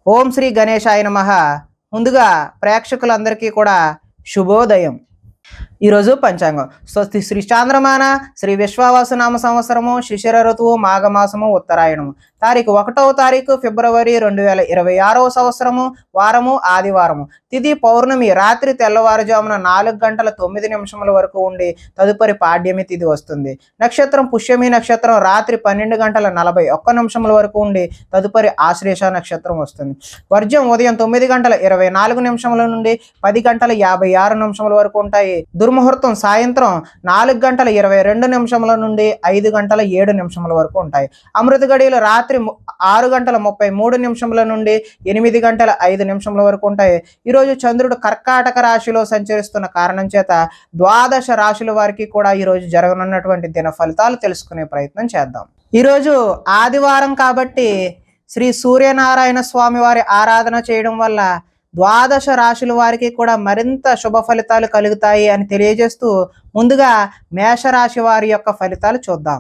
ఓం శ్రీ గణేశాయ నమః. ముందుగా ప్రేక్షకులందరికీ కూడా శుభోదయం. ఈరోజు పంచాంగం స్వస్తి శ్రీ చాంద్రమాన శ్రీ విశ్వావసునామ సంవత్సరము శిశిర ఋతువు మాఘమాసము ఉత్తరాయణము తారీఖు 1వ తారీఖు ఫిబ్రవరి 2026వ సంవత్సరము వారము ఆదివారము తిథి పౌర్ణమి రాత్రి తెల్లవారుజామున 4:09 వరకు ఉండి తదుపరి పాడ్యమి తిథి వస్తుంది. నక్షత్రం పుష్యమి నక్షత్రం రాత్రి 12:41 వరకు ఉండి తదుపరి ఆశ్లేష నక్షత్రం వస్తుంది. వర్జం ఉదయం 9:24 నుండి 10:56 వరకు ఉంటాయి. దుర్ముహూర్తం సాయంత్రం 4:22 నుండి 5:07 వరకు ఉంటాయి. అమృత గడియలు రాత్రి 6:33 నుండి 8:05 వరకు ఉంటాయి. ఈరోజు చంద్రుడు కర్కాటక రాశిలో సంచరిస్తున్న కారణం చేత ద్వాదశ రాశుల వారికి కూడా ఈరోజు జరగనున్నటువంటి దిన ఫలితాలు తెలుసుకునే ప్రయత్నం చేద్దాం. ఈరోజు ఆదివారం కాబట్టి శ్రీ సూర్యనారాయణ స్వామి వారి ఆరాధన చేయడం వల్ల ద్వాదశ రాశుల వారికి కూడా మరింత శుభ ఫలితాలు కలుగుతాయి అని తెలియజేస్తూ ముందుగా మేషరాశి వారి యొక్క ఫలితాలు చూద్దాం.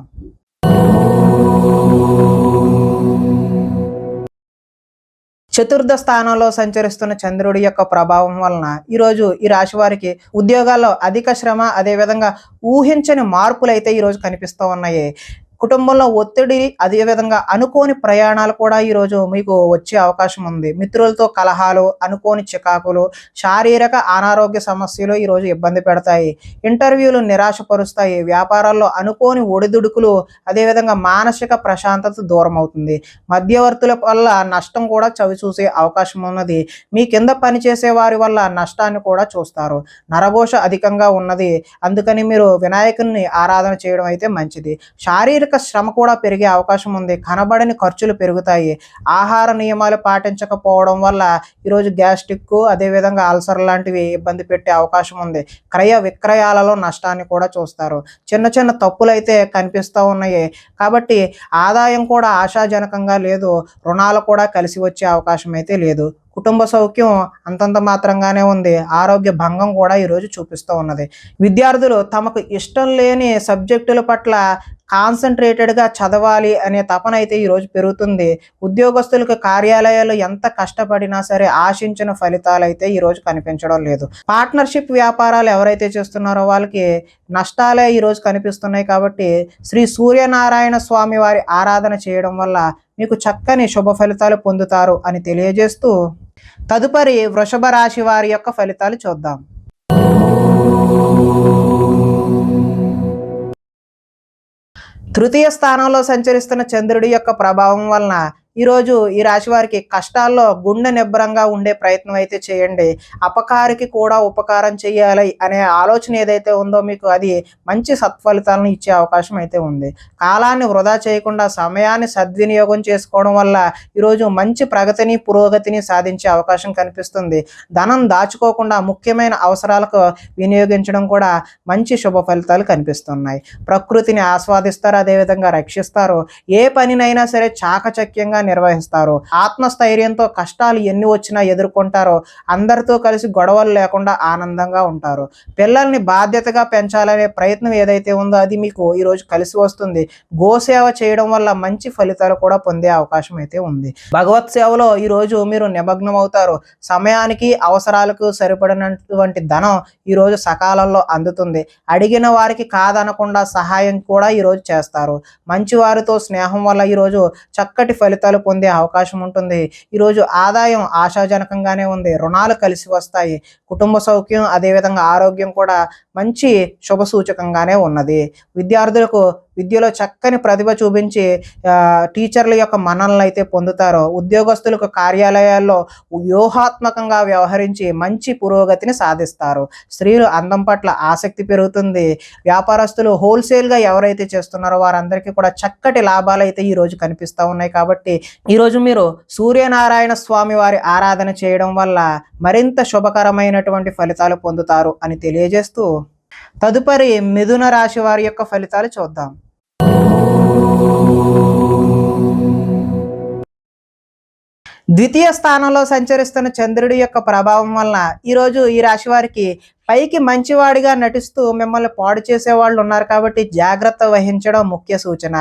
చతుర్థ స్థానంలో సంచరిస్తున్న చంద్రుడి యొక్క ప్రభావం వలన ఈరోజు ఈ రాశి వారికి ఉద్యోగాల్లో అధిక శ్రమ, అదేవిధంగా ఊహించని మార్పులు అయితే ఈరోజు కనిపిస్తూ ఉన్నాయి. కుటుంబంలో ఒత్తిడి, అదేవిధంగా అనుకోని ప్రయాణాలు కూడా ఈరోజు మీకు వచ్చే అవకాశం ఉంది. మిత్రులతో కలహాలు, అనుకోని చికాకులు, శారీరక అనారోగ్య సమస్యలు ఈరోజు ఇబ్బంది పెడతాయి. ఇంటర్వ్యూలు నిరాశపరుస్తాయి. వ్యాపారాల్లో అనుకోని ఒడిదుడుకులు, అదేవిధంగా మానసిక ప్రశాంతత దూరం అవుతుంది. మధ్యవర్తుల వల్ల నష్టం కూడా చవి చూసే అవకాశం ఉన్నది. మీ కింద పనిచేసే వారి వల్ల నష్టాన్ని కూడా చూస్తారు. నరఘోష అధికంగా ఉన్నది. అందుకని మీరు వినాయకుని ఆరాధన చేయడం అయితే మంచిది. శారీరక శ్రమ కూడా పెరిగే అవకాశం ఉంది. కనబడని ఖర్చులు పెరుగుతాయి. ఆహార నియమాలు పాటించకపోవడం వల్ల ఈరోజు గ్యాస్ట్రిక్, అదేవిధంగా అల్సర్ లాంటివి ఇబ్బంది పెట్టే అవకాశం ఉంది. క్రయ విక్రయాలలో నష్టాన్ని కూడా చూస్తారు. చిన్న చిన్న తప్పులు అయితే కనిపిస్తూ ఉన్నాయి. కాబట్టి ఆదాయం కూడా ఆశాజనకంగా లేదు. రుణాలు కూడా కలిసి వచ్చే అవకాశం అయితే లేదు. కుటుంబ సౌఖ్యం అంతంత మాత్రంగానే ఉంది. ఆరోగ్య భంగం కూడా ఈరోజు చూపిస్తూ ఉన్నది. విద్యార్థులు తమకు ఇష్టం లేని సబ్జెక్టుల పట్ల కాన్సన్ట్రేటెడ్గా చదవాలి అనే తపన అయితే ఈరోజు పెరుగుతుంది. ఉద్యోగస్తులకు కార్యాలయాలు ఎంత కష్టపడినా సరే ఆశించిన ఫలితాలు అయితే ఈరోజు కనిపించడం లేదు. పార్ట్నర్షిప్ వ్యాపారాలు ఎవరైతే చేస్తున్నారో వాళ్ళకి నష్టాలే ఈరోజు కనిపిస్తున్నాయి. కాబట్టి శ్రీ సూర్యనారాయణ స్వామి వారి ఆరాధన చేయడం వల్ల మీకు చక్కని శుభ ఫలితాలు పొందుతారు అని తెలియజేస్తూ తదుపరి వృషభ రాశి వారి యొక్క ఫలితాలు చూద్దాం. తృతీయ స్థానంలో సంచరిస్తున్న చంద్రుడి యొక్క ప్రభావం వలన ఈరోజు ఈ రాశి వారికి కష్టాల్లో గుండె నిబ్బరంగా ఉండే ప్రయత్నం అయితే చేయండి. అపకారికి కూడా ఉపకారం చేయాలి అనే ఆలోచన ఏదైతే ఉందో మీకు అది మంచి సత్ఫలితాలను ఇచ్చే అవకాశం అయితే ఉంది. కాలాన్ని వృధా చేయకుండా సమయాన్ని సద్వినియోగం చేసుకోవడం వల్ల ఈరోజు మంచి ప్రగతిని, పురోగతిని సాధించే అవకాశం కనిపిస్తుంది. ధనం దాచుకోకుండా ముఖ్యమైన అవసరాలకు వినియోగించడం కూడా మంచి శుభ ఫలితాలు కనిపిస్తున్నాయి. ప్రకృతిని ఆస్వాదిస్తారు, అదేవిధంగా రక్షిస్తారు. ఏ పనినైనా సరే చాకచక్యంగా నిర్వహిస్తారు. ఆత్మస్థైర్యంతో కష్టాలు ఎన్ని వచ్చినా ఎదుర్కొంటారో. అందరితో కలిసి గొడవలు లేకుండా ఆనందంగా ఉంటారు. పిల్లల్ని బాధ్యతగా పెంచాలనే ప్రయత్నం ఏదైతే ఉందో అది మీకు ఈరోజు కలిసి వస్తుంది. గోసేవ చేయడం వల్ల మంచి ఫలితాలు కూడా పొందే అవకాశం అయితే ఉంది. భగవత్ సేవలో ఈరోజు మీరు నిమగ్నం అవుతారు. సమయానికి అవసరాలకు సరిపడినటువంటి ధనం ఈరోజు సకాలంలో అందుతుంది. అడిగిన వారికి కాదనకుండా సహాయం కూడా ఈరోజు చేస్తారు. మంచి వారితో స్నేహం వల్ల ఈరోజు చక్కటి ఫలితాలు పొందే అవకాశం ఉంటుంది. ఈరోజు ఆదాయం ఆశాజనకంగానే ఉంది. రుణాలు కలిసి వస్తాయి. కుటుంబ సౌఖ్యం, అదేవిధంగా ఆరోగ్యం కూడా మంచి శుభ సూచకంగానే ఉన్నది. విద్యార్థులకు విద్యలో చక్కని ప్రతిభ చూపించి టీచర్ల యొక్క మన్ననలు అయితే పొందుతారో. ఉద్యోగస్తులకు కార్యాలయాల్లో వ్యూహాత్మకంగా వ్యవహరించి మంచి పురోగతిని సాధిస్తారు. స్త్రీలు అందం పట్ల ఆసక్తి పెరుగుతుంది. వ్యాపారస్తులు హోల్సేల్గా ఎవరైతే చేస్తున్నారో వారందరికీ కూడా చక్కటి లాభాలు అయితే ఈరోజు కనిపిస్తూ ఉన్నాయి. కాబట్టి ఈరోజు మీరు సూర్యనారాయణ స్వామి వారి ఆరాధన చేయడం వల్ల మరింత శుభకరమైనటువంటి ఫలితాలు పొందుతారు అని తెలియజేస్తూ తదుపరి మిథున రాశి వారి యొక్క ఫలితాలు చూద్దాం. ద్వితీయ స్థానంలో సంచరిస్తున్న చంద్రుడి యొక్క ప్రభావం వలన ఈరోజు ఈ రాశి వారికి పైకి మంచివాడిగా నటిస్తూ మిమ్మల్ని పాడు చేసే వాళ్ళు ఉన్నారు కాబట్టి జాగ్రత్త వహించడం ముఖ్య సూచన.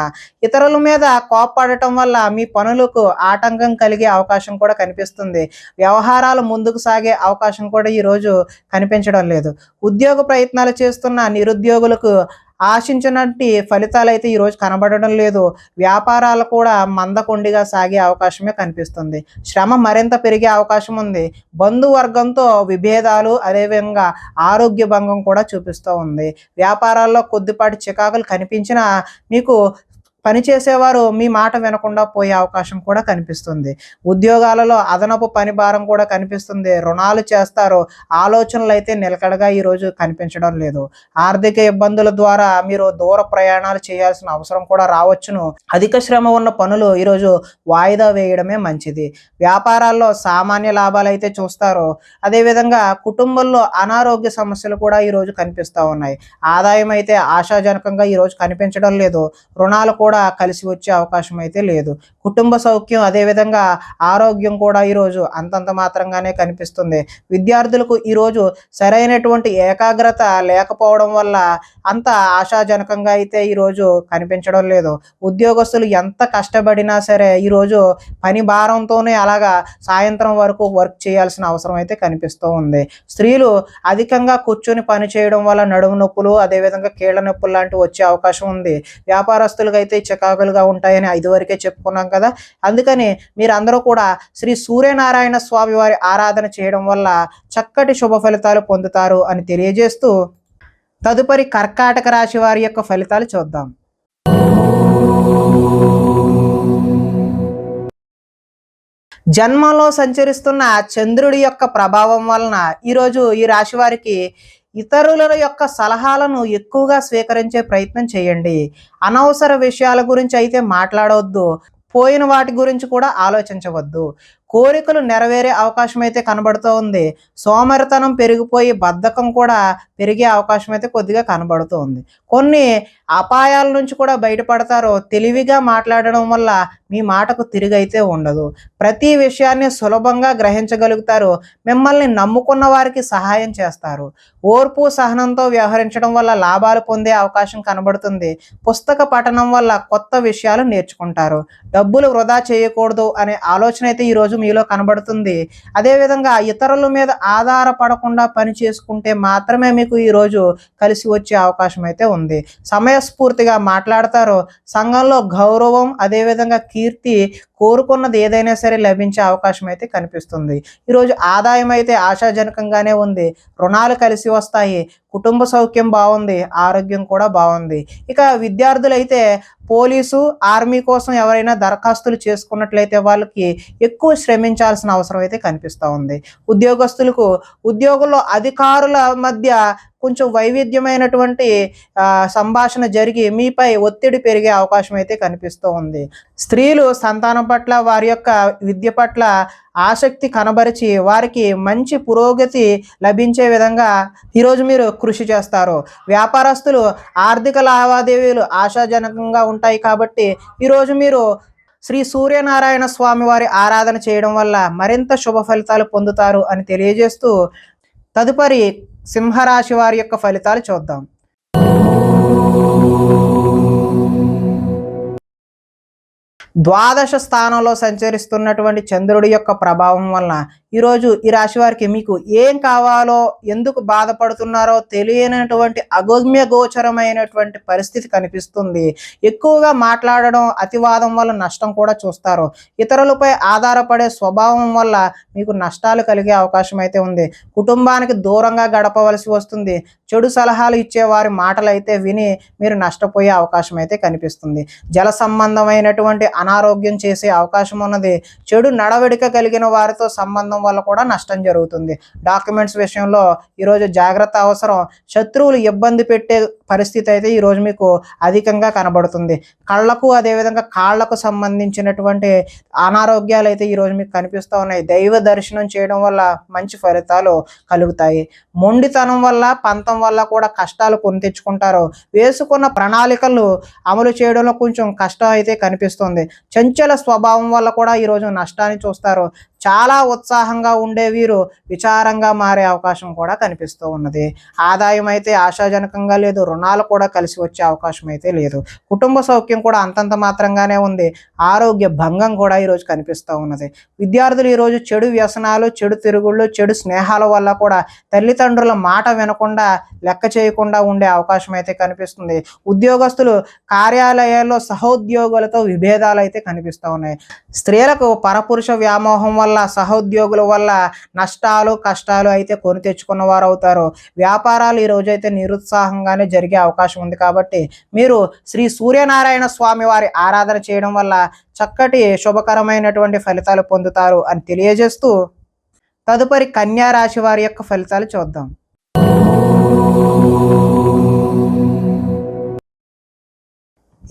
ఇతరుల మీద కోప్పడటం వల్ల మీ పనులకు ఆటంకం కలిగే అవకాశం కూడా కనిపిస్తుంది. వ్యవహారాలు ముందుకు సాగే అవకాశం కూడా ఈరోజు కనిపించడం లేదు. ఉద్యోగ ప్రయత్నాలు చేస్తున్న నిరుద్యోగులకు ఆశించినట్టి ఫలితాలు అయితే ఈరోజు కనబడడం లేదు. వ్యాపారాలు కూడా మందకొండిగా సాగే అవకాశమే కనిపిస్తుంది. శ్రమ మరింత పెరిగే అవకాశం ఉంది. బంధువర్గంతో విభేదాలు, అదేవిధంగా ఆరోగ్య భంగం కూడా చూపిస్తూ ఉంది. వ్యాపారాల్లో కొద్దిపాటి చికాకులు కనిపించినా మీకు పనిచేసేవారు మీ మాట వినకుండా పోయే అవకాశం కూడా కనిపిస్తుంది. ఉద్యోగాలలో అదనపు పని భారం కూడా కనిపిస్తుంది. రుణాలు చేస్తారు. ఆలోచనలు అయితే నిలకడగా ఈరోజు కనిపించడం లేదు. ఆర్థిక ఇబ్బందుల ద్వారా మీరు దూర ప్రయాణాలు చేయాల్సిన అవసరం కూడా రావచ్చును. అధిక శ్రమ ఉన్న పనులు ఈరోజు వాయిదా వేయడమే మంచిది. వ్యాపారాల్లో సామాన్య లాభాలు అయితే చూస్తారు. అదేవిధంగా కుటుంబంలో అనారోగ్య సమస్యలు కూడా ఈరోజు కనిపిస్తూ ఉన్నాయి. ఆదాయం అయితే ఆశాజనకంగా ఈరోజు కనిపించడం లేదు. రుణాలు కూడా కలిసి వచ్చే అవకాశం అయితే లేదు. కుటుంబ సౌఖ్యం, అదేవిధంగా ఆరోగ్యం కూడా ఈరోజు అంతంత మాత్రంగానే కనిపిస్తుంది. విద్యార్థులకు ఈరోజు సరైనటువంటి ఏకాగ్రత లేకపోవడం వల్ల అంత ఆశాజనకంగా అయితే ఈరోజు కనిపించడం లేదు. ఉద్యోగస్తులు ఎంత కష్టపడినా సరే ఈరోజు పని భారంతోనే అలాగా సాయంత్రం వరకు వర్క్ చేయాల్సిన అవసరం అయితే కనిపిస్తూ ఉంది. స్త్రీలు అధికంగా కూర్చొని పని చేయడం వల్ల నడుము నొప్పులు, అదేవిధంగా కీళ్ళ నొప్పులు లాంటివి వచ్చే అవకాశం ఉంది. వ్యాపారస్తులకు అయితే చికాకులుగా ఉంటాయని ఇదివరకే చెప్పుకున్నాం కదా. అందుకని మీరందరూ కూడా శ్రీ సూర్యనారాయణ స్వామి వారి ఆరాధన చేయడం వల్ల చక్కటి శుభ ఫలితాలు పొందుతారు అని తెలియజేస్తూ తదుపరి కర్కాటక రాశి వారి యొక్క ఫలితాలు చూద్దాం. జన్మంలో సంచరిస్తున్న చంద్రుడి యొక్క ప్రభావం వలన ఈరోజు ఈ రాశి వారికి ఇతరుల యొక్క సలహాలను ఎక్కువగా స్వీకరించే ప్రయత్నం చేయండి. అనవసర విషయాల గురించి అయితే మాట్లాడవద్దు. పోయిన వాటి గురించి కూడా ఆలోచించవద్దు. కోరికలు నెరవేరే అవకాశం అయితే కనబడుతూ ఉంది. సోమరితనం పెరిగిపోయి బద్ధకం కూడా పెరిగే అవకాశం అయితే కొద్దిగా కనబడుతూ ఉంది. కొన్ని అపాయాల నుంచి కూడా బయటపడతారు. తెలివిగా మాట్లాడడం వల్ల మీ మాటకు తిరిగైతే ఉండదు. ప్రతి విషయాన్ని సులభంగా గ్రహించగలుగుతారు. మిమ్మల్ని నమ్ముకున్న వారికి సహాయం చేస్తారు. ఓర్పు సహనంతో వ్యవహరించడం వల్ల లాభాలు పొందే అవకాశం కనబడుతుంది. పుస్తక పఠనం వల్ల కొత్త విషయాలు నేర్చుకుంటారు. డబ్బులు వృధా చేయకూడదు అనే ఆలోచన అయితే ఈరోజు మీలో కనబడుతుంది. అదేవిధంగా ఇతరుల మీద ఆధారపడకుండా పని చేసుకుంటే మాత్రమే మీకు ఈరోజు కలిసి వచ్చే అవకాశం అయితే ఉంది. సమయస్ఫూర్తిగా మాట్లాడతారు. సంఘంలో గౌరవం, అదేవిధంగా కీర్తి, కోరుకున్నది ఏదైనా సరే లభించే అవకాశం అయితే కనిపిస్తుంది. ఈరోజు ఆదాయం అయితే ఆశాజనకంగానే ఉంది. రుణాలు కలిసి వస్తాయి. కుటుంబ సౌఖ్యం బాగుంది. ఆరోగ్యం కూడా బాగుంది. ఇక విద్యార్థులైతే పోలీసు, ఆర్మీ కోసం ఎవరైనా దరఖాస్తులు చేసుకున్నట్లయితే వాళ్ళకి ఎక్కువ శ్రమించాల్సిన అవసరం అయితే కనిపిస్తూ ఉంది. ఉద్యోగస్తులకు ఉద్యోగంలో అధికారుల మధ్య కొంచెం వైవిధ్యమైనటువంటి సంభాషణ జరిగి మీపై ఒత్తిడి పెరిగే అవకాశం అయితే కనిపిస్తూ ఉంది. స్త్రీలు సంతానం పట్ల, వారి యొక్క విద్య పట్ల ఆసక్తి కనబరిచి వారికి మంచి పురోగతి లభించే విధంగా ఈరోజు మీరు కృషి చేస్తారు. వ్యాపారస్తులు ఆర్థిక లావాదేవీలు ఆశాజనకంగా ఉంటాయి కాబట్టి ఈరోజు మీరు శ్రీ సూర్యనారాయణ స్వామి వారి ఆరాధన చేయడం వల్ల మరింత శుభ ఫలితాలు పొందుతారు అని తెలియజేస్తూ తదుపరి సింహరాశి వారి యొక్క ఫలితాలు చూద్దాం. ద్వాదశ స్థానంలో సంచరిస్తున్నటువంటి చంద్రుడి యొక్క ప్రభావం వలన ఈరోజు ఈ రాశి వారికి మీకు ఏం కావాలో, ఎందుకు బాధపడుతున్నారో తెలియనటువంటి అగమ్య గోచరమైనటువంటి పరిస్థితి కనిపిస్తుంది. ఎక్కువగా మాట్లాడడం, అతివాదం వల్ల నష్టం కూడా చూస్తారు. ఇతరులపై ఆధారపడే స్వభావం వల్ల మీకు నష్టాలు కలిగే అవకాశం అయితే ఉంది. కుటుంబానికి దూరంగా గడపవలసి వస్తుంది. చెడు సలహాలు ఇచ్చే వారి మాటలు అయితే విని మీరు నష్టపోయే అవకాశం అయితే కనిపిస్తుంది. జల సంబంధమైనటువంటి అనారోగ్యం చేసే అవకాశం ఉన్నది. చెడు నడవడిక కలిగిన వారితో సంబంధం సంబంధం వల్ల కూడా నష్టం జరుగుతుంది. డాక్యుమెంట్స్ విషయంలో ఈరోజు జాగ్రత్త అవసరం. శత్రువులు ఇబ్బంది పెట్టే పరిస్థితి అయితే ఈరోజు మీకు అధికంగా కనబడుతుంది. కళ్ళకు అదేవిధంగా కాళ్ళకు సంబంధించినటువంటి అనారోగ్యాలు అయితే ఈరోజు మీకు కనిపిస్తూ ఉన్నాయి. దైవ దర్శనం చేయడం వల్ల మంచి ఫలితాలు కలుగుతాయి. మొండితనం వల్ల పంతం వల్ల కూడా కష్టాలు కొని తెచ్చుకుంటారు. వేసుకున్న ప్రణాళికలు అమలు చేయడంలో కొంచెం కష్టం అయితే కనిపిస్తుంది. చంచల స్వభావం వల్ల కూడా ఈరోజు నష్టాన్ని చూస్తారు. చాలా ఉత్సాహంగా ఉండే వీరు విచారంగా మారే అవకాశం కూడా కనిపిస్తూ ఉన్నది. ఆదాయం అయితే ఆశాజనకంగా లేదు. రుణాలు కూడా కలిసి వచ్చే అవకాశం అయితే లేదు. కుటుంబ సౌఖ్యం కూడా అంతంత మాత్రంగానే ఉంది. ఆరోగ్య భంగం కూడా ఈరోజు కనిపిస్తూ ఉన్నది. విద్యార్థులు ఈరోజు చెడు వ్యసనాలు, చెడు తిరుగుళ్ళు, చెడు స్నేహాల వల్ల కూడా తల్లిదండ్రుల మాట వినకుండా, లెక్క చేయకుండా ఉండే అవకాశం అయితే కనిపిస్తుంది. ఉద్యోగస్తులు కార్యాలయాల్లో సహోద్యోగులతో విభేదాలు అయితే కనిపిస్తూ ఉన్నాయి. స్త్రీలకు పరపురుష వ్యామోహం వల్ల, సహోద్యోగుల వల్ల నష్టాలు, కష్టాలు అయితే కొని తెచ్చుకున్న వారు అవుతారు. వ్యాపారాలు ఈ రోజైతే నిరుత్సాహంగానే జరిగే అవకాశం ఉంది. కాబట్టి మీరు శ్రీ సూర్యనారాయణ స్వామి వారి ఆరాధన చేయడం వల్ల చక్కటి శుభకరమైనటువంటి ఫలితాలు పొందుతారు అని తెలియజేస్తూ తదుపరి కన్యా రాశి వారి యొక్క ఫలితాలు చూద్దాం.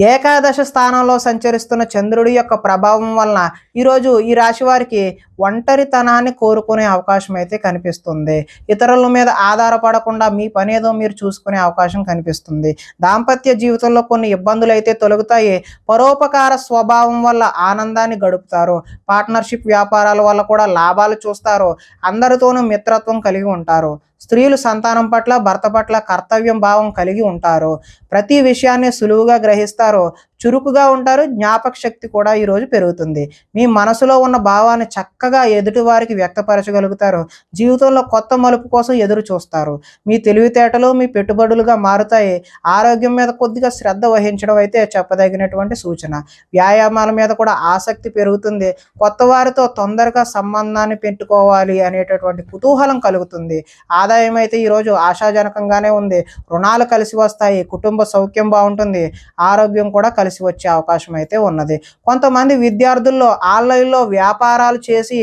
ఏకాదశ స్థానంలో సంచరిస్తున్న చంద్రుడి యొక్క ప్రభావం వలన ఈరోజు ఈ రాశి వారికి ఒంటరితనాన్ని కోరుకునే అవకాశం అయితే కనిపిస్తుంది. ఇతరుల మీద ఆధారపడకుండా మీ పనేదో మీరు చూసుకునే అవకాశం కనిపిస్తుంది. దాంపత్య జీవితంలో కొన్ని ఇబ్బందులు అయితే తొలగుతాయి. పరోపకార స్వభావం వల్ల ఆనందాన్ని గడుపుతారు. పార్ట్నర్షిప్ వ్యాపారాల వల్ల కూడా లాభాలు చూస్తారు. అందరితోనూ మిత్రత్వం కలిగి ఉంటారు. స్త్రీలు సంతానం పట్ల, భర్త పట్ల కర్తవ్యం భావం కలిగి ఉంటారు. ప్రతి విషయాన్ని సులువుగా గ్రహిస్తారు. చురుకుగా ఉంటారు. జ్ఞాపక శక్తి కూడా ఈరోజు పెరుగుతుంది. మీ మనసులో ఉన్న భావాన్ని చక్కగా ఎదుటి వారికి వ్యక్తపరచగలుగుతారు. జీవితంలో కొత్త మలుపు కోసం ఎదురు చూస్తారు. మీ తెలివితేటలు మీ పెట్టుబడులుగా మారుతాయి. ఆరోగ్యం మీద కొద్దిగా శ్రద్ధ వహించడం అయితే చెప్పదగినటువంటి సూచన. వ్యాయామాల మీద కూడా ఆసక్తి పెరుగుతుంది. కొత్త వారితో తొందరగా సంబంధాన్ని పెట్టుకోవాలి అనేటటువంటి కుతూహలం కలుగుతుంది. ఆదాయం అయితే ఈరోజు ఆశాజనకంగానే ఉంది. రుణాలు కలిసి వస్తాయి. కుటుంబ సౌఖ్యం బాగుంటుంది. ఆరోగ్యం కూడా కలిసి వచ్చే అవకాశం అయితే ఉన్నది. కొంతమంది విద్యార్థుల్లో ఆన్లైన్లో వ్యాపారాలు చేసి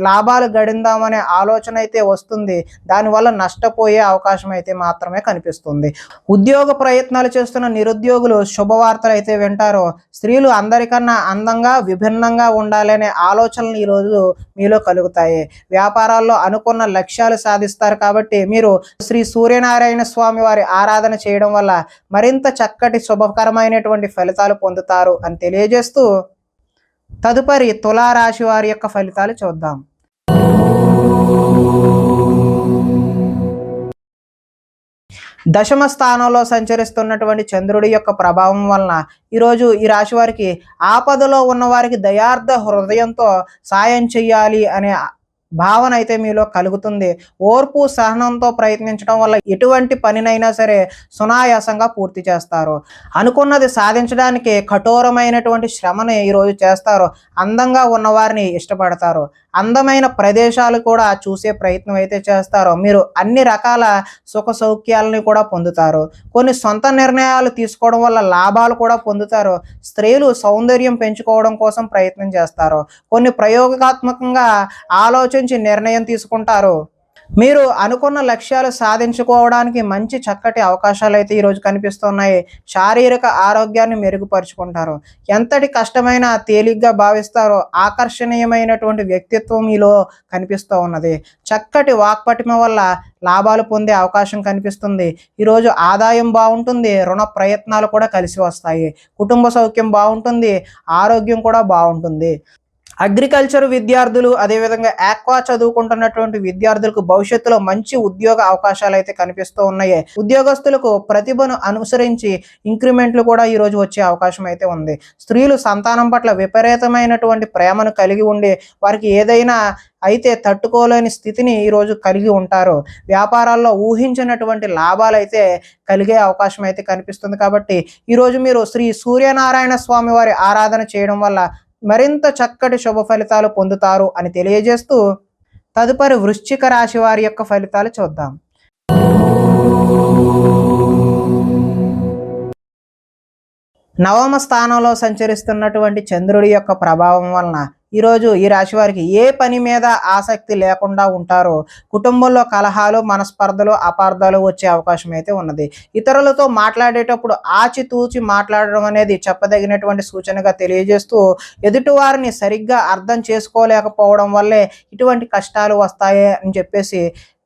లాభాలు గడిందామనే ఆలోచన అయితే వస్తుంది. దానివల్ల నష్టపోయే అవకాశం అయితే మాత్రమే కనిపిస్తుంది. ఉద్యోగ ప్రయత్నాలు చేస్తున్న నిరుద్యోగులు శుభవార్తలు అయితే వింటారు. స్త్రీలు అందరికన్నా అందంగా, విభిన్నంగా ఉండాలనే ఆలోచనలు ఈరోజు మీలో కలుగుతాయి. వ్యాపారాల్లో అనుకున్న లక్ష్యాలు సాధిస్తారు. కాబట్టి మీరు శ్రీ సూర్యనారాయణ స్వామి వారి ఆరాధన చేయడం వల్ల మరింత చక్కటి శుభకరమైనటువంటి ఫలితాలు పొందుతారు అని తెలియజేస్తూ తదుపరి తులారాశి వారి యొక్క ఫలితాలు చూద్దాం. దశమ స్థానంలో సంచరిస్తున్నటువంటి చంద్రుడి యొక్క ప్రభావం వలన ఈరోజు ఈ రాశి వారికి ఆపదలో ఉన్న వారికి దయార్థ హృదయంతో సాయం చెయ్యాలి అనే భావన అయితే మీలో కలుగుతుంది. ఓర్పు సహనంతో ప్రయత్నించడం వల్ల ఎటువంటి పనినైనా సరే సునాయాసంగా పూర్తి చేస్తారు. అనుకున్నది సాధించడానికి కఠోరమైనటువంటి శ్రమని ఈరోజు చేస్తారు. అందంగా ఉన్నవారిని ఇష్టపడతారు. అందమైన ప్రదేశాలు కూడా చూసే ప్రయత్నం అయితే చేస్తారు. మీరు అన్ని రకాల సుఖ సౌఖ్యాలని కూడా పొందుతారు. కొన్ని సొంత నిర్ణయాలు తీసుకోవడం వల్ల లాభాలు కూడా పొందుతారు. స్త్రీలు సౌందర్యం పెంచుకోవడం కోసం ప్రయత్నం చేస్తారు. కొన్ని ప్రయోగాత్మకంగా ఆలోచించి నిర్ణయం తీసుకుంటారు. మీరు అనుకున్న లక్ష్యాలు సాధించుకోవడానికి మంచి చక్కటి అవకాశాలు అయితే ఈరోజు కనిపిస్తున్నాయి. శారీరక ఆరోగ్యాన్ని మెరుగుపరుచుకుంటారు. ఎంతటి కష్టమైనా తేలిగ్గా భావిస్తారో. ఆకర్షణీయమైనటువంటి వ్యక్తిత్వం మీలో కనిపిస్తూ ఉన్నది. చక్కటి వాక్పటిమ వల్ల లాభాలు పొందే అవకాశం కనిపిస్తుంది. ఈరోజు ఆదాయం బాగుంటుంది. రుణ ప్రయత్నాలు కూడా కలిసి వస్తాయి. కుటుంబ సౌఖ్యం బాగుంటుంది. ఆరోగ్యం కూడా బాగుంటుంది. అగ్రికల్చర్ విద్యార్థులు, అదేవిధంగా ఆక్వా చదువుకుంటున్నటువంటి విద్యార్థులకు భవిష్యత్తులో మంచి ఉద్యోగ అవకాశాలు అయితే కనిపిస్తూ ఉన్నాయి. ఉద్యోగస్తులకు ప్రతిభను అనుసరించి ఇంక్రిమెంట్లు కూడా ఈరోజు వచ్చే అవకాశం అయితే ఉంది. స్త్రీలు సంతానం పట్ల విపరీతమైనటువంటి ప్రేమను కలిగి ఉండి వారికి ఏదైనా అయితే తట్టుకోలేని స్థితిని ఈరోజు కలిగి ఉంటారు. వ్యాపారాల్లో ఊహించినటువంటి లాభాలు అయితే కలిగే అవకాశం అయితే కనిపిస్తుంది. కాబట్టి ఈరోజు మీరు శ్రీ సూర్యనారాయణ స్వామి వారి ఆరాధన చేయడం వల్ల మరింత చక్కటి శుభ ఫలితాలు పొందుతారు అని తెలియజేస్తూ తదుపరి వృశ్చిక రాశి వారి యొక్క ఫలితాలు చూద్దాం. నవమ స్థానంలో సంచరిస్తున్నటువంటి చంద్రుడి యొక్క ప్రభావం వలన ఈరోజు ఈ రాశి వారికి ఏ పని మీద ఆసక్తి లేకుండా ఉంటారో, కుటుంబంలో కలహాలు, మనస్పర్ధలు, అపార్థాలు వచ్చే అవకాశం అయితే ఉన్నది. ఇతరులతో మాట్లాడేటప్పుడు ఆచితూచి మాట్లాడడం అనేది చెప్పదగినటువంటి సూచనగా తెలియజేస్తూ, ఎదుటివారిని సరిగ్గా అర్థం చేసుకోలేకపోవడం వల్లే ఇటువంటి కష్టాలు వస్తాయి అని చెప్పేసి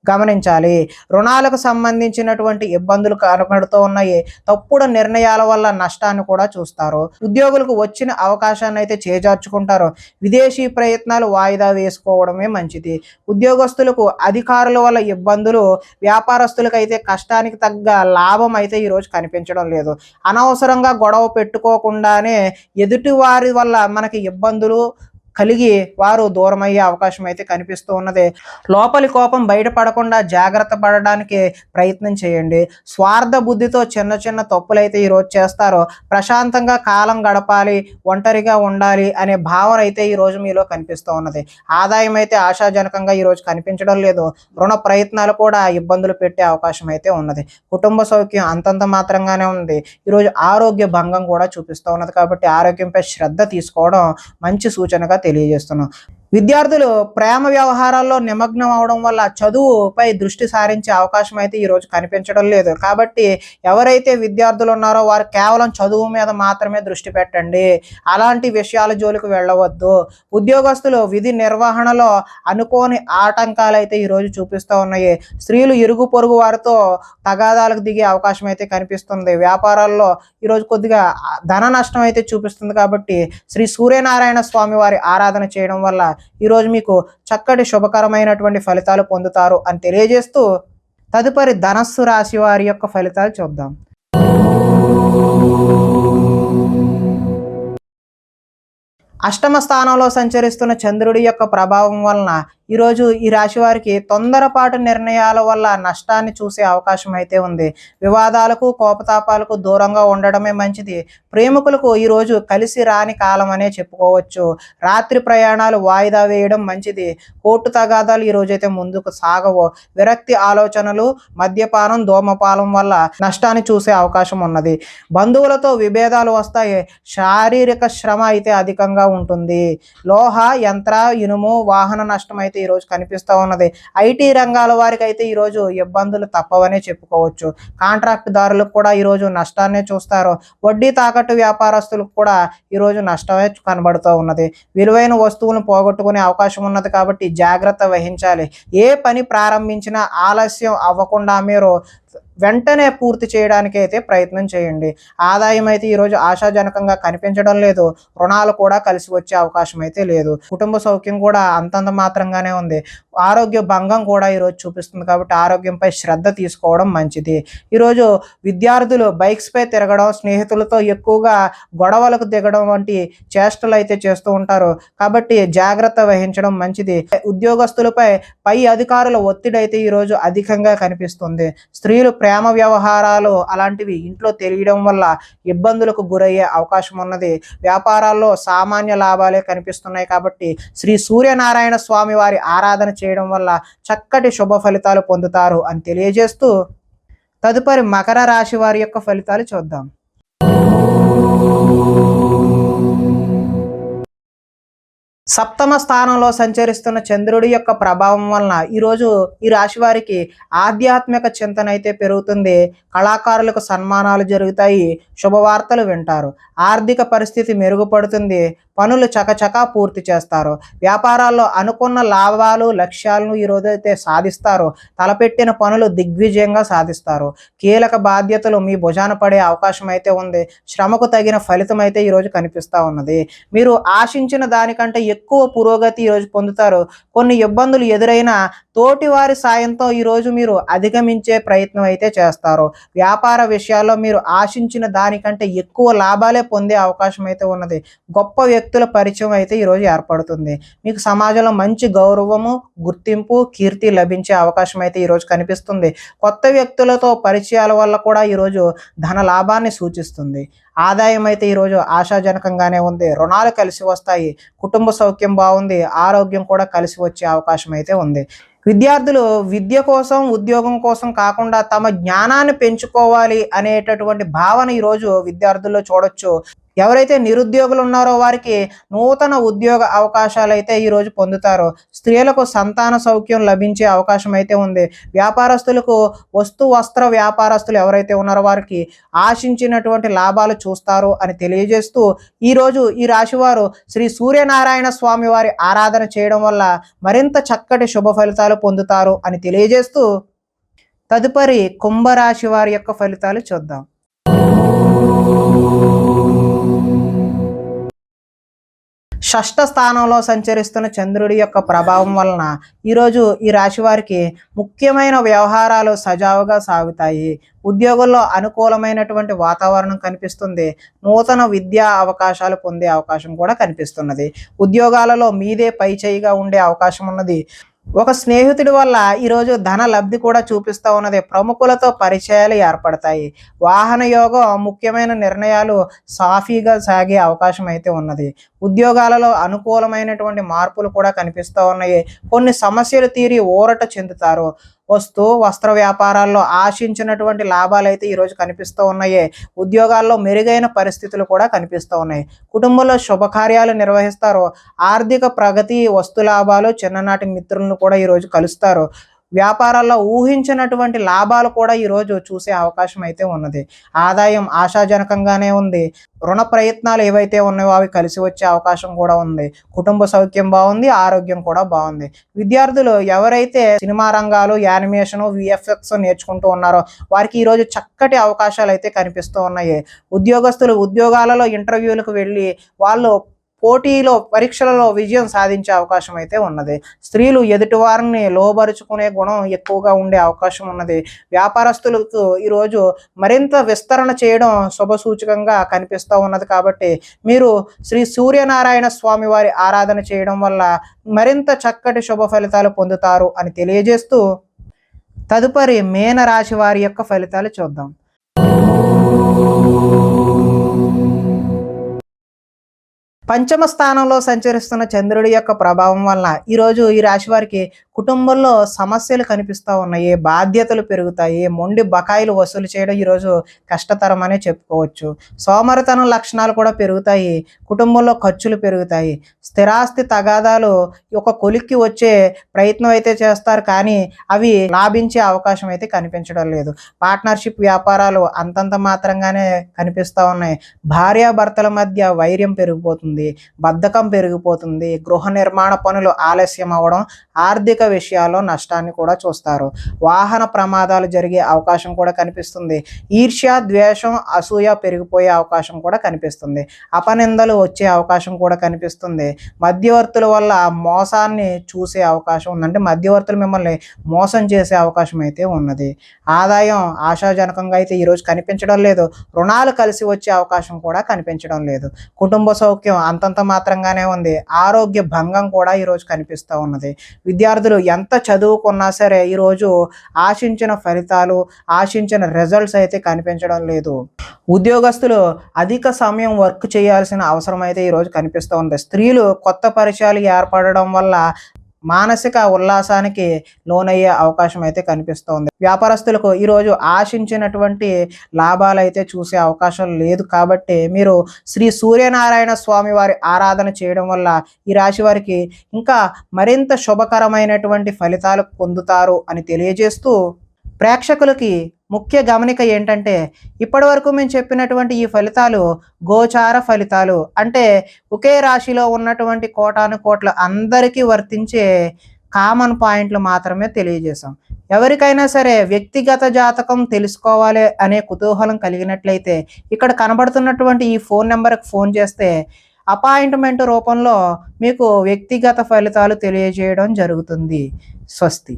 గమనించాలి. రుణాలకు సంబంధించినటువంటి ఇబ్బందులు కనబడుతూ ఉన్నాయి. తప్పుడు నిర్ణయాల వల్ల నష్టాన్ని కూడా చూస్తారు. ఉద్యోగులకు వచ్చిన అవకాశాన్ని అయితే చేజార్చుకుంటారు. విదేశీ ప్రయత్నాలు వాయిదా వేసుకోవడమే మంచిది. ఉద్యోగస్తులకు అధికారుల వల్ల ఇబ్బందులు, వ్యాపారస్తులకు అయితే కష్టానికి తగ్గ లాభం అయితే ఈరోజు కనిపించడం లేదు. అనవసరంగా గొడవ పెట్టుకోకుండానే ఎదుటి వారి వల్ల మనకి ఇబ్బందులు కలిగి వారు దూరమయ్యే అవకాశం అయితే కనిపిస్తూ ఉన్నది. లోపలి కోపం బయటపడకుండా జాగ్రత్త పడడానికి ప్రయత్నం చేయండి. స్వార్థ బుద్ధితో చిన్న చిన్న తప్పులు అయితే ఈరోజు చేస్తారో, ప్రశాంతంగా కాలం గడపాలి, ఒంటరిగా ఉండాలి అనే భావన అయితే ఈరోజు మీలో కనిపిస్తూ ఉన్నది. ఆదాయం అయితే ఆశాజనకంగా ఈరోజు కనిపించడం లేదు. రుణ ప్రయత్నాలు కూడా ఇబ్బందులు పెట్టే అవకాశం అయితే ఉన్నది. కుటుంబ సౌఖ్యం అంతంత మాత్రంగానే ఉంది. ఈరోజు ఆరోగ్య భంగం కూడా చూపిస్తూ ఉన్నది. కాబట్టి ఆరోగ్యంపై శ్రద్ధ తీసుకోవడం మంచి సూచనగా తెలియజేస్తున్నాం. విద్యార్థులు ప్రేమ వ్యవహారాల్లో నిమగ్నం అవడం వల్ల చదువుపై దృష్టి సారించే అవకాశం అయితే ఈరోజు కనిపించడం లేదు. కాబట్టి ఎవరైతే విద్యార్థులు ఉన్నారో వారు కేవలం చదువు మీద మాత్రమే దృష్టి పెట్టండి. అలాంటి విషయాల జోలికి వెళ్ళవద్దు. ఉద్యోగస్తులు విధి నిర్వహణలో అనుకోని ఆటంకాలు అయితే ఈరోజు చూపిస్తూ ఉన్నాయి. స్త్రీలు ఇరుగు పొరుగు వారితో తగాదాలకు దిగే అవకాశం అయితే కనిపిస్తుంది. వ్యాపారాల్లో ఈరోజు కొద్దిగా ధన నష్టం అయితే చూపిస్తుంది. కాబట్టి శ్రీ సూర్యనారాయణ స్వామి వారి ఆరాధన చేయడం వల్ల ఈరోజు మీకు చక్కటి శుభకరమైనటువంటి ఫలితాలు పొందుతారు అని తెలియజేస్తూ, తదుపరి ధనస్సు రాశి వారి యొక్క ఫలితాలు చూద్దాం. అష్టమ స్థానంలో సంచరిస్తున్న చంద్రుడి యొక్క ప్రభావం వలన ఈరోజు ఈ రాశి వారికి తొందరపాటు నిర్ణయాల వల్ల నష్టాన్ని చూసే అవకాశం అయితే ఉంది. వివాదాలకు, కోపతాపాలకు దూరంగా ఉండడమే మంచిది. ప్రేమికులకు ఈరోజు కలిసి రాని కాలం అనే చెప్పుకోవచ్చు. రాత్రి ప్రయాణాలు వాయిదా వేయడం మంచిది. కోర్టు తగాదాలు ఈరోజు అయితే ముందుకు సాగవు. విరక్తి ఆలోచనలు, మద్యపానం, ధూమపానం వల్ల నష్టాన్ని చూసే అవకాశం ఉన్నది. బంధువులతో విభేదాలు వస్తాయి. శారీరక శ్రమ అయితే అధికంగా ఉంటుంది. లోహ, యంత్ర, ఇనుము, వాహన నష్టం అయితే ఈరోజు కనిపిస్తూ ఉన్నది. ఐటీ రంగాల వారికి అయితే ఈరోజు ఇబ్బందులు తప్పవనే చెప్పుకోవచ్చు. కాంట్రాక్ట్ దారులకు కూడా ఈరోజు నష్టాన్నే చూస్తారు. వడ్డీ తాకట్టు వ్యాపారస్తులకు కూడా ఈరోజు నష్టమే కనబడుతూ ఉన్నది. విలువైన వస్తువులను పోగొట్టుకునే అవకాశం ఉన్నది. కాబట్టి జాగ్రత్త వహించాలి. ఏ పని ప్రారంభించినా ఆలస్యం అవ్వకుండా మీరు వెంటనే పూర్తి చేయడానికి అయితే ప్రయత్నం చేయండి. ఆదాయం అయితే ఈరోజు ఆశాజనకంగా కనిపించడం లేదు. రుణాలు కూడా కలిసి వచ్చే అవకాశం అయితే లేదు. కుటుంబ సౌఖ్యం కూడా అంతంత మాత్రంగానే ఉంది. ఆరోగ్య భంగం కూడా ఈరోజు చూపిస్తుంది. కాబట్టి ఆరోగ్యంపై శ్రద్ధ తీసుకోవడం మంచిది. ఈరోజు విద్యార్థులు బైక్స్పై తిరగడం, స్నేహితులతో ఎక్కువగా గొడవలకు దిగడం వంటి చేష్టలు అయితే చేస్తూ ఉంటారు. కాబట్టి జాగ్రత్త వహించడం మంచిది. ఉద్యోగస్తులపై పై అధికారుల ఒత్తిడి అయితే ఈరోజు అధికంగా కనిపిస్తుంది. స్త్రీలు ప్రేమ వ్యవహారాలు అలాంటివి ఇంట్లో తెలియడం వల్ల ఇబ్బందులకు గురయ్యే అవకాశం ఉన్నది. వ్యాపారాల్లో సామాన్య లాభాలే కనిపిస్తున్నాయి. కాబట్టి శ్రీ సూర్యనారాయణ స్వామి వారి ఆరాధన చేయడం వల్ల చక్కటి శుభ ఫలితాలు పొందుతారు అని తెలియజేస్తూ, తదుపరి మకర రాశి వారి యొక్క ఫలితాలు చూద్దాం. సప్తమ స్థానంలో సంచరిస్తున్న చంద్రుడి యొక్క ప్రభావం వలన ఈరోజు ఈ రాశి వారికి ఆధ్యాత్మిక చింతన అయితే పెరుగుతుంది. కళాకారులకు సన్మానాలు జరుగుతాయి. శుభవార్తలు వింటారు. ఆర్థిక పరిస్థితి మెరుగుపడుతుంది. పనులు చకచకా పూర్తి చేస్తారు. వ్యాపారాల్లో అనుకున్న లాభాలు, లక్ష్యాలను ఈరోజు అయితే సాధిస్తారు. తలపెట్టిన పనులు దిగ్విజయంగా సాధిస్తారు. కీలక బాధ్యతలు మీ భుజాన పడే అవకాశం అయితే ఉంది. శ్రమకు తగిన ఫలితం అయితే ఈరోజు కనిపిస్తూ ఉన్నది. మీరు ఆశించిన దానికంటే ఎక్కువ పురోగతి ఈరోజు పొందుతారు. కొన్ని ఇబ్బందులు ఎదురైనా తోటి వారి సాయంతో ఈరోజు మీరు అధిగమించే ప్రయత్నం అయితే చేస్తారు. వ్యాపార విషయాల్లో మీరు ఆశించిన దానికంటే ఎక్కువ లాభాలే పొందే అవకాశం అయితే ఉన్నది. గొప్ప వ్యక్తుల పరిచయం అయితే ఈరోజు ఏర్పడుతుంది. మీకు సమాజంలో మంచి గౌరవము, గుర్తింపు, కీర్తి లభించే అవకాశం అయితే ఈరోజు కనిపిస్తుంది. కొత్త వ్యక్తులతో పరిచయాల వల్ల కూడా ఈరోజు ధన లాభాన్ని సూచిస్తుంది. ఆదాయం అయితే ఈరోజు ఆశాజనకంగానే ఉంది. రుణాలు కలిసి వస్తాయి. కుటుంబ సౌఖ్యం బాగుంది. ఆరోగ్యం కూడా కలిసి వచ్చే అవకాశం అయితే ఉంది. విద్యార్థులు విద్య కోసం, ఉద్యోగం కోసం కాకుండా తమ జ్ఞానాన్ని పెంచుకోవాలి అనేటటువంటి భావన ఈరోజు విద్యార్థుల్లో చూడొచ్చు. ఎవరైతే నిరుద్యోగులు ఉన్నారో వారికి నూతన ఉద్యోగ అవకాశాలు అయితే ఈరోజు పొందుతారు. స్త్రీలకు సంతాన సౌఖ్యం లభించే అవకాశం అయితే ఉంది. వ్యాపారస్తులకు వస్త్ర వ్యాపారస్తులు ఎవరైతే ఉన్నారో వారికి ఆశించినటువంటి లాభాలు చూస్తారు అని తెలియజేస్తూ ఈరోజు ఈ రాశివారు శ్రీ సూర్యనారాయణ స్వామి వారి ఆరాధన చేయడం వల్ల మరింత చక్కటి శుభ ఫలితాలు పొందుతారు అని తెలియజేస్తూ తదుపరి కుంభరాశి వారి యొక్క ఫలితాలు చూద్దాం. షష్ఠ స్థానంలో సంచరిస్తున్న చంద్రుడి యొక్క ప్రభావం వలన ఈరోజు ఈ రాశి వారికి ముఖ్యమైన వ్యవహారాలు సజావుగా సాగుతాయి. ఉద్యోగుల్లో అనుకూలమైనటువంటి వాతావరణం కనిపిస్తుంది. నూతన విద్యా అవకాశాలు పొందే అవకాశం కూడా కనిపిస్తున్నది. ఉద్యోగాలలో మీదే పై చేయిగా ఉండే అవకాశం ఉన్నది. ఒక స్నేహితుడి వల్ల ఈరోజు ధన లబ్ధి కూడా చూపిస్తూ ఉన్నది. ప్రముఖులతో పరిచయాలు ఏర్పడతాయి. వాహన యోగం ముఖ్యమైన నిర్ణయాలు సాఫీగా సాగే అవకాశం అయితే ఉన్నది. ఉద్యోగాలలో అనుకూలమైనటువంటి మార్పులు కూడా కనిపిస్తూ ఉన్నాయి. కొన్ని సమస్యలు తీరి ఊరట చెందుతారు. వస్త్ర వ్యాపారాల్లో ఆశించినటువంటి లాభాలు అయితే ఈరోజు కనిపిస్తూ ఉన్నాయి. ఉద్యోగాల్లో మెరుగైన పరిస్థితులు కూడా కనిపిస్తూ ఉన్నాయి. కుటుంబంలో శుభకార్యాలు నిర్వహిస్తారు. ఆర్థిక ప్రగతి, వస్తు లాభాలు, చిన్ననాటి మిత్రులను కూడా ఈరోజు కలుస్తారు. వ్యాపారాల్లో ఊహించినటువంటి లాభాలు కూడా ఈరోజు చూసే అవకాశం అయితే ఉన్నది. ఆదాయం ఆశాజనకంగానే ఉంది. రుణ ప్రయత్నాలు ఏవైతే ఉన్నాయో అవి కలిసి వచ్చే అవకాశం కూడా ఉంది. కుటుంబ సౌఖ్యం బాగుంది, ఆరోగ్యం కూడా బాగుంది. విద్యార్థులు ఎవరైతే సినిమా రంగాలు, యానిమేషను, విఎఫ్ఎక్స్ నేర్చుకుంటూ ఉన్నారో వారికి ఈరోజు చక్కటి అవకాశాలు అయితే కనిపిస్తూ ఉన్నాయి. ఉద్యోగస్తులు ఉద్యోగాలలో ఇంటర్వ్యూలకు వెళ్ళి వాళ్ళు పోటీలో పరీక్షలలో విజయం సాధించే అవకాశం అయితే ఉన్నది. స్త్రీలు ఎదుటివారిని లోబరుచుకునే గుణం ఎక్కువగా ఉండే అవకాశం ఉన్నది. వ్యాపారస్తులకు ఈరోజు మరింత విస్తరణ చేయడం శుభసూచకంగా కనిపిస్తూ ఉన్నది. కాబట్టి మీరు శ్రీ సూర్యనారాయణ స్వామి వారి ఆరాధన చేయడం వల్ల మరింత చక్కటి శుభ ఫలితాలు పొందుతారు అని తెలియజేస్తూ తదుపరి మీన రాశి వారి యొక్క ఫలితాలు చూద్దాం. పంచమ స్థానంలో సంచరిస్తున్న చంద్రుడి యొక్క ప్రభావం వలన ఈరోజు ఈ రాశి వారికి కుటుంబంలో సమస్యలు కనిపిస్తూ ఉన్నాయి. బాధ్యతలు పెరుగుతాయి. మొండి బకాయిలు వసూలు చేయడం ఈరోజు కష్టతరమనే చెప్పుకోవచ్చు. సోమరితనం లక్షణాలు కూడా పెరుగుతాయి. కుటుంబంలో ఖర్చులు పెరుగుతాయి. స్థిరాస్తి తగాదాలు ఒక కొలిక్కి వచ్చే ప్రయత్నం అయితే చేస్తారు, కానీ అవి లాభించే అవకాశం అయితే కనిపించడం లేదు. పార్ట్నర్షిప్ వ్యాపారాలు అంతంత మాత్రంగానే కనిపిస్తూ ఉన్నాయి. భార్యాభర్తల మధ్య వైర్యం పెరిగిపోతుంది. బద్ధకం పెరిగిపోతుంది. గృహ నిర్మాణ పనులు ఆలస్యం అవ్వడం, ఆర్థిక విషయాల్లో నష్టాన్ని కూడా చూస్తారు. వాహన ప్రమాదాలు జరిగే అవకాశం కూడా కనిపిస్తుంది. ఈర్ష్య, ద్వేషం, అసూయ పెరిగిపోయే అవకాశం కూడా కనిపిస్తుంది. అపనిందలు వచ్చే అవకాశం కూడా కనిపిస్తుంది. మధ్యవర్తుల వల్ల మోసాన్ని చూసే అవకాశం ఉందంటే మధ్యవర్తులు మిమ్మల్ని మోసం చేసే అవకాశం అయితే ఉన్నది. ఆదాయం ఆశాజనకంగా అయితే ఈరోజు కనిపించడం లేదు. రుణాలు కలిసి వచ్చే అవకాశం కూడా కనిపించడం లేదు. కుటుంబ సౌఖ్యం అంతంత మాత్రంగానే ఉంది. ఆరోగ్య భంగం కూడా ఈరోజు కనిపిస్తూ ఉన్నది. విద్యార్థులు ఎంత చదువుకున్నా సరే ఈరోజు ఆశించిన ఫలితాలు, ఆశించిన రిజల్ట్స్ అయితే కనిపించడం లేదు. ఉద్యోగస్తులు అధిక సమయం వర్క్ చేయాల్సిన అవసరం అయితే ఈరోజు కనిపిస్తూ ఉంది. స్త్రీలు కొత్త పరిచయాలు ఏర్పడడం వల్ల మానసిక ఉల్లాసానికి లోనయ్యే అవకాశం అయితే కనిపిస్తోంది. వ్యాపారస్తులకు ఈరోజు ఆశించినటువంటి లాభాలు అయితే చూసే అవకాశం లేదు. కాబట్టి మీరు శ్రీ సూర్యనారాయణ స్వామి వారి ఆరాధన చేయడం వల్ల ఈ రాశి వారికి ఇంకా మరింత శుభకరమైనటువంటి ఫలితాలు పొందుతారు అని తెలియజేస్తూ ప్రేక్షకులకి ముఖ్య గమనిక ఏంటంటే ఇప్పటి వరకు మేము చెప్పినటువంటి ఈ ఫలితాలు గోచార ఫలితాలు, అంటే ఒకే రాశిలో ఉన్నటువంటి కోటాను కోట్ల అందరికీ వర్తించే కామన్ పాయింట్లు మాత్రమే తెలియజేశాం. ఎవరికైనా సరే వ్యక్తిగత జాతకం తెలుసుకోవాలి అనే కుతూహలం కలిగినట్లయితే ఇక్కడ కనబడుతున్నటువంటి ఈ ఫోన్ నెంబర్కి ఫోన్ చేస్తే అపాయింట్మెంట్ రూపంలో మీకు వ్యక్తిగత ఫలితాలు తెలియజేయడం జరుగుతుంది. స్వస్తి.